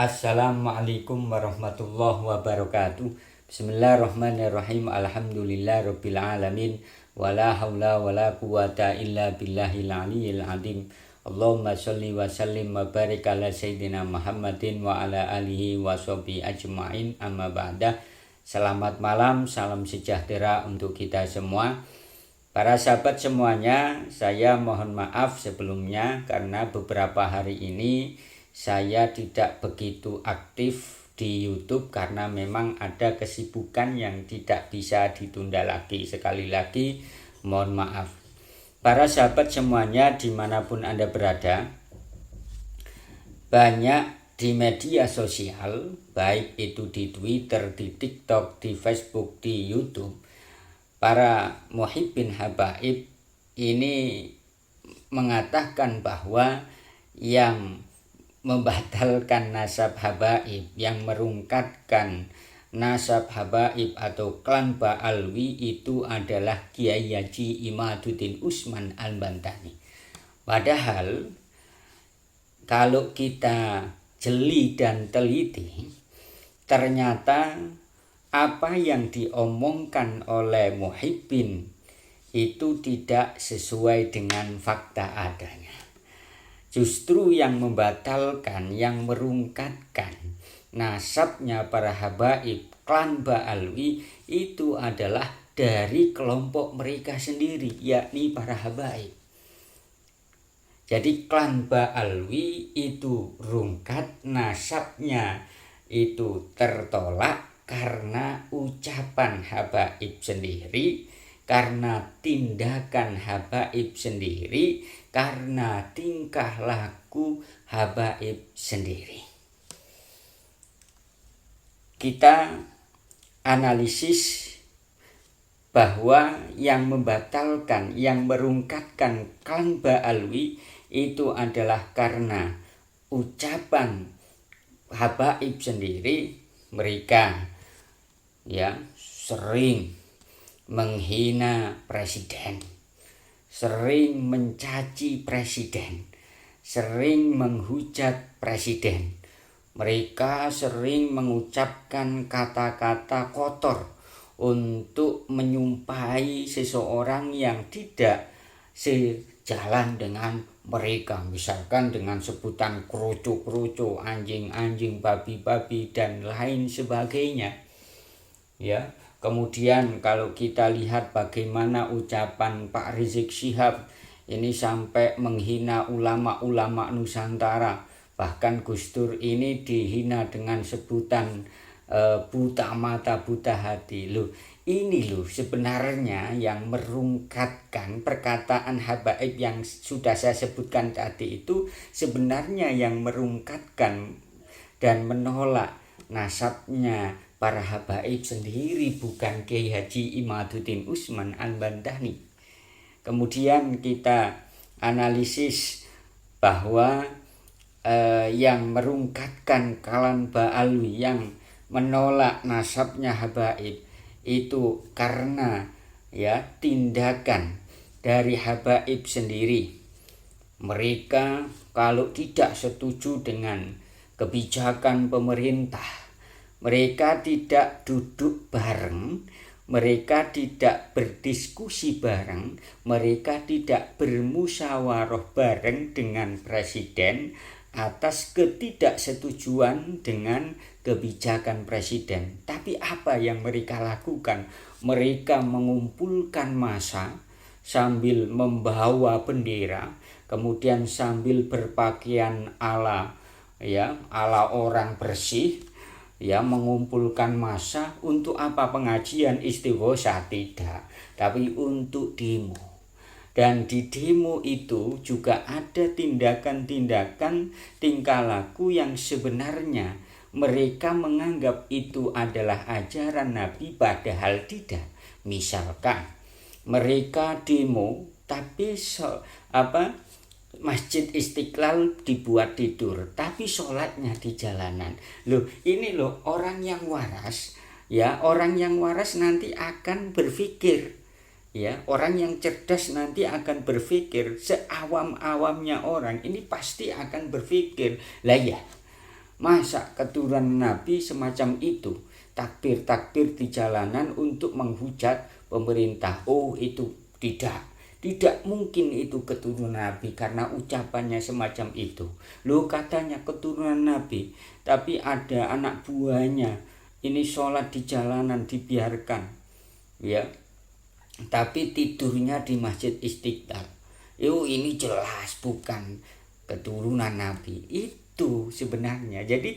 Assalamualaikum warahmatullahi wabarakatuh. Bismillahirrahmanirrahim. Alhamdulillahirabbil alamin. Wala haula wala quwata illa billahil aliyil azim. Allahumma sholli wa sallim wa barik ala sayyidina Muhammadin wa ala alihi wa sahbihi ajmain. Amma ba'da. Selamat malam, salam sejahtera untuk kita semua. Para sahabat semuanya, saya mohon maaf sebelumnya karena beberapa hari ini saya tidak begitu aktif di YouTube karena memang ada kesibukan yang tidak bisa ditunda lagi. Sekali lagi mohon maaf. Para sahabat semuanya dimanapun Anda berada, banyak di media sosial, baik itu di Twitter, di TikTok, di Facebook, di YouTube, para muhibbin habaib ini mengatakan bahwa yang membatalkan nasab habaib, yang merungkatkan nasab habaib atau klan Ba'alwi itu adalah Kiai Haji Imaduddin Usman Al-Bantani. Padahal kalau kita jeli dan teliti, ternyata apa yang diomongkan oleh muhibbin itu tidak sesuai dengan fakta adanya. Justru yang membatalkan, yang merungkatkan nasabnya para habaib klan Ba'alwi itu adalah dari kelompok mereka sendiri, yakni para habaib. Jadi klan Ba'alwi itu rungkat, nasabnya itu tertolak karena ucapan habaib sendiri, karena tindakan habaib sendiri, karena tingkah laku habaib sendiri. Kita analisis bahwa yang membatalkan, yang merungkatkan klan Ba'alwi itu adalah karena ucapan habaib sendiri. Mereka sering menghina presiden, sering mencaci presiden, sering menghujat presiden. Mereka sering mengucapkan kata-kata kotor untuk menyumpahi seseorang yang tidak sejalan dengan mereka, misalkan dengan sebutan kerucu-kerucu, anjing-anjing, babi-babi dan lain sebagainya. Kemudian kalau kita lihat bagaimana ucapan Pak Rizik Syihab ini sampai menghina ulama-ulama Nusantara. Bahkan Gus Dur ini dihina dengan sebutan buta mata, buta hati. Ini sebenarnya yang merungkatkan perkataan habaib yang sudah saya sebutkan tadi itu, sebenarnya yang merungkatkan dan menolak nasabnya para habaib sendiri, bukan Kiai Haji Imaduddin Usman Al-Bantani. Kemudian kita analisis bahwa yang merungkatkan klan Ba'alwi, yang menolak nasabnya habaib itu karena tindakan dari habaib sendiri. Mereka kalau tidak setuju dengan kebijakan pemerintah, mereka tidak duduk bareng, mereka tidak berdiskusi bareng, mereka tidak bermusyawarah bareng dengan presiden atas ketidaksetujuan dengan kebijakan presiden. Tapi apa yang mereka lakukan? Mereka mengumpulkan massa sambil membawa bendera, kemudian sambil berpakaian ala orang bersih, mengumpulkan massa untuk apa? Pengajian istighosah? Tidak, tapi untuk demo. Dan di demo itu juga ada tindakan-tindakan tingkah laku yang sebenarnya mereka menganggap itu adalah ajaran Nabi, padahal tidak. Misalkan mereka demo tapi Masjid Istiqlal dibuat tidur, tapi sholatnya di jalanan. Ini orang yang waras, orang yang waras nanti akan berpikir. Orang yang cerdas nanti akan berpikir, seawam-awamnya orang ini pasti akan berpikir, Masa keturunan Nabi semacam itu takbir-takbir di jalanan untuk menghujat pemerintah? Oh, itu tidak mungkin itu keturunan Nabi karena ucapannya semacam itu. Loh, katanya keturunan Nabi, tapi ada anak buahnya ini sholat di jalanan dibiarkan, ya. Tapi tidurnya di Masjid Istiqlal. Ini jelas bukan keturunan Nabi. Itu sebenarnya. Jadi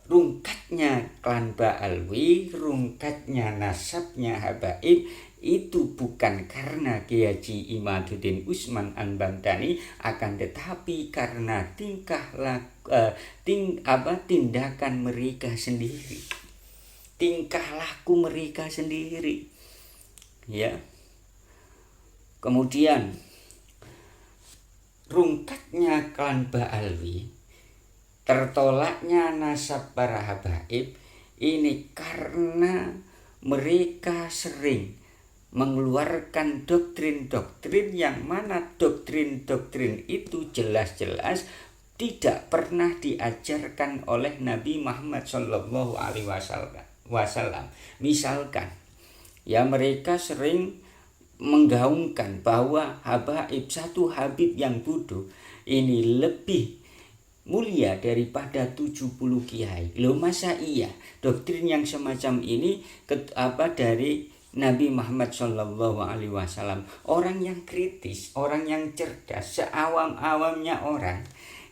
rungkatnya klan Ba'alwi, rungkatnya nasabnya Habaib itu bukan karena Kiai Haji Imaduddin Usman Al-Bantani, akan tetapi karena tindakan mereka sendiri, tingkah laku mereka sendiri, ya. Kemudian rungkatnya klan Ba'alwi, tertolaknya nasab para habaib ini karena mereka sering mengeluarkan doktrin-doktrin yang mana doktrin-doktrin itu jelas-jelas tidak pernah diajarkan oleh Nabi Muhammad Shallallahu Alaihi Wasallam. Misalkan, ya, mereka sering menggaungkan bahwa habaib, satu habib yang bodoh ini lebih mulia daripada 70 kiai. Loh, masa iya doktrin yang semacam ini dari Nabi Muhammad Shallallahu Alaihi Wasallam? Orang yang kritis, orang yang cerdas, seawam-awamnya orang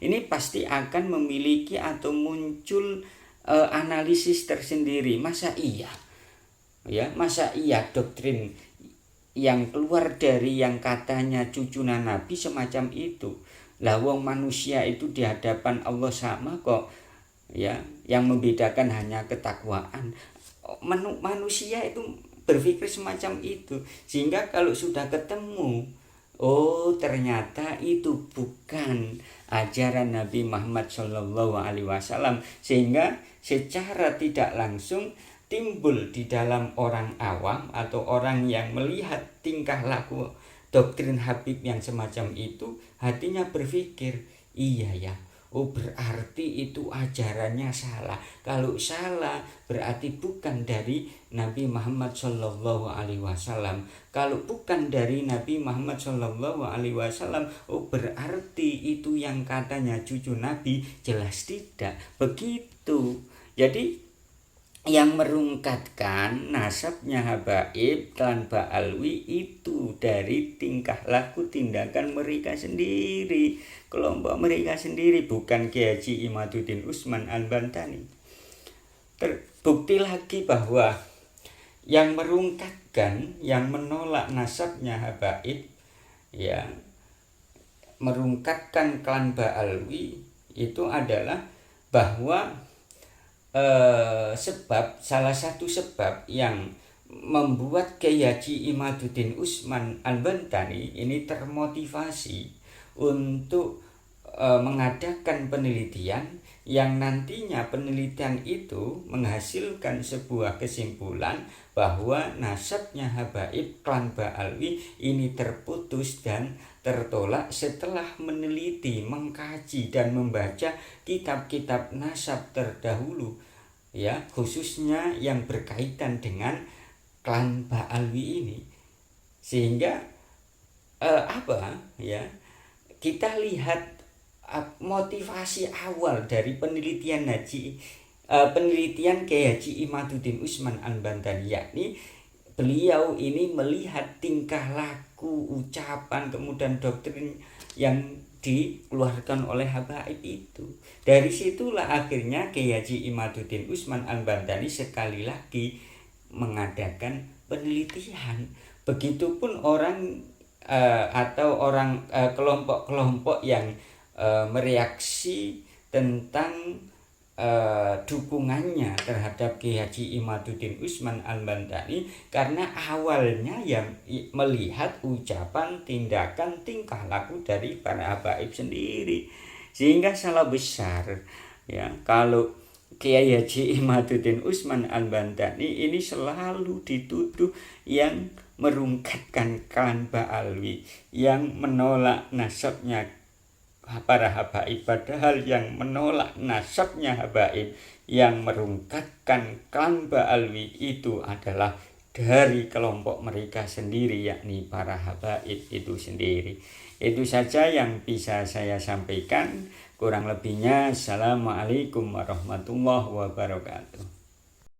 ini pasti akan memiliki atau muncul analisis tersendiri. Masa iya, ya, masa iya doktrin yang keluar dari yang katanya cucunan Nabi semacam itu? Lah, wong manusia itu di hadapan Allah sama kok, ya. Yang membedakan hanya ketakwaan. Manusia itu berpikir semacam itu, sehingga kalau sudah ketemu, oh, ternyata itu bukan ajaran Nabi Muhammad Shallallahu Alaihi Wasallam, sehingga secara tidak langsung timbul di dalam orang awam atau orang yang melihat tingkah laku doktrin Habib yang semacam itu, hatinya berpikir, iya ya, oh, berarti itu ajarannya salah. Kalau salah berarti bukan dari Nabi Muhammad Shallallahu Alaihi Wasallam. Kalau bukan dari Nabi Muhammad Shallallahu Alaihi Wasallam, oh, berarti itu yang katanya cucu Nabi. Jelas tidak begitu. Jadi yang merungkatkan nasabnya habaib klan Ba'alwi itu dari tingkah laku tindakan mereka sendiri, kelompok mereka sendiri, bukan Kiai Haji Imaduddin Usman Al-Bantani. Terbukti lagi bahwa yang merungkatkan, yang menolak nasabnya habaib, ya, merungkatkan klan Ba'alwi itu adalah bahwa salah satu sebab yang membuat Kiai Haji Imaduddin Usman Al-Bantani ini termotivasi untuk mengadakan penelitian yang nantinya penelitian itu menghasilkan sebuah kesimpulan bahwa nasabnya habaib klan Ba'alwi ini terputus dan tertolak setelah meneliti, mengkaji dan membaca kitab-kitab nasab terdahulu, ya, khususnya yang berkaitan dengan klan Ba'alwi ini. Sehingga kita lihat motivasi awal dari penelitian Kiai Haji Imaduddin Usman Al-Bantani, yakni beliau ini melihat tingkah laku, ucapan, kemudian doktrin yang dikeluarkan oleh habaib itu. Dari situlah akhirnya Kiai Haji Imaduddin Usman Al-Bantani sekali lagi mengadakan penelitian. Begitupun kelompok-kelompok yang mereaksi tentang dukungannya terhadap Kiai Haji Imaduddin Usman Al-Bantani karena awalnya yang melihat ucapan, tindakan, tingkah laku dari para habaib sendiri, sehingga salah besar, ya, kalau Kiai Haji Imaduddin Usman Al-Bantani ini selalu dituduh yang merungkatkan klan Ba'alwi, yang menolak nasabnya para habaib, padahal yang menolak nasabnya habaib, yang merungkatkan klan Ba'alwi itu adalah dari kelompok mereka sendiri, yakni para habaib itu sendiri. Itu saja yang bisa saya sampaikan. Kurang lebihnya, Assalamualaikum warahmatullahi wabarakatuh.